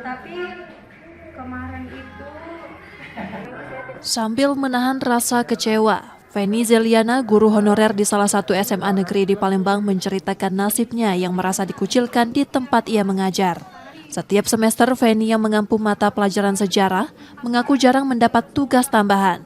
Tapi kemarin itu Sambil menahan rasa kecewa, Feni Zeliana, guru honorer di salah satu SMA negeri di Palembang, menceritakan nasibnya yang merasa dikucilkan di tempat ia mengajar. Setiap semester, Feni yang mengampu mata pelajaran sejarah mengaku jarang mendapat tugas tambahan.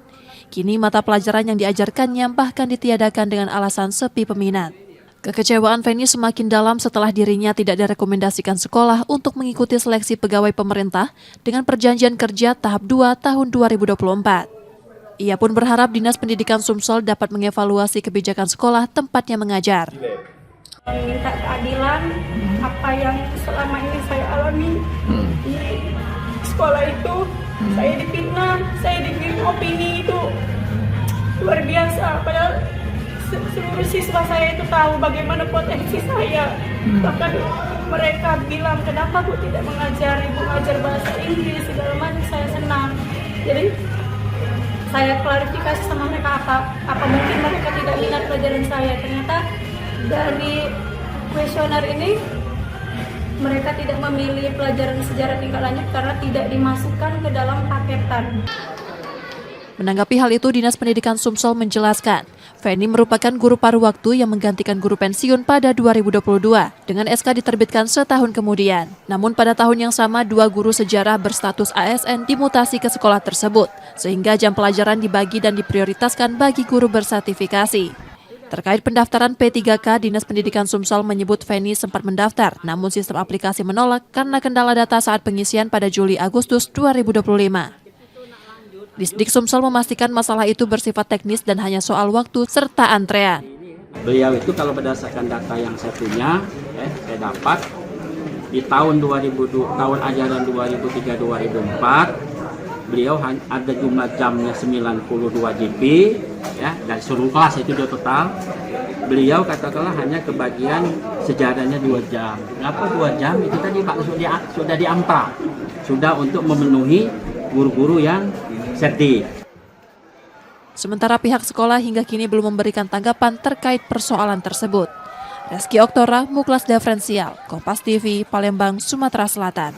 Kini mata pelajaran yang diajarkannya bahkan ditiadakan dengan alasan sepi peminat. Kekecewaan Feni semakin dalam setelah dirinya tidak direkomendasikan sekolah untuk mengikuti seleksi pegawai pemerintah dengan perjanjian kerja tahap 2 tahun 2024. Ia pun berharap Dinas Pendidikan Sumsel dapat mengevaluasi kebijakan sekolah tempatnya mengajar. minta keadilan apa yang selama ini saya alami di sekolah itu. Saya difitnah, saya dikirim opini itu luar biasa. Padahal seluruh siswa saya itu tahu bagaimana potensi saya. Bahkan mereka bilang, kenapa Bu tidak mengajar, Ibu mengajar bahasa Inggris, segala macam. Saya senang. Jadi saya klarifikasi sama mereka, apa mungkin mereka tidak minat pelajaran saya. Ternyata dari kuesioner ini mereka tidak memilih pelajaran sejarah tingkat lanjut karena tidak dimasukkan ke dalam paketan. Menanggapi hal itu, Dinas Pendidikan Sumsel menjelaskan, Feni merupakan guru paruh waktu yang menggantikan guru pensiun pada 2022 dengan SK diterbitkan setahun kemudian. Namun pada tahun yang sama, 2 guru sejarah berstatus ASN dimutasi ke sekolah tersebut, sehingga jam pelajaran dibagi dan diprioritaskan bagi guru bersertifikasi. Terkait pendaftaran P3K, Dinas Pendidikan Sumsel menyebut Feni sempat mendaftar, namun sistem aplikasi menolak karena kendala data saat pengisian pada Juli-Agustus 2025. Disdik Sumsel memastikan masalah itu bersifat teknis dan hanya soal waktu serta antrean. Beliau itu kalau berdasarkan data yang saya punya, saya dapat di tahun ajaran 2003-2004, beliau ada jumlah jamnya 92 GP, ya, dari seluruh kelas itu total. Beliau katakanlah hanya kebagian sejarahnya 2 jam. Kenapa 2 jam? Itu tadi Pak sudah diampra, sudah untuk memenuhi guru-guru yang sedih. Sementara pihak sekolah hingga kini belum memberikan tanggapan terkait persoalan tersebut. Reski Oktora, Muklas Diferensial, Kompas TV, Palembang, Sumatera Selatan.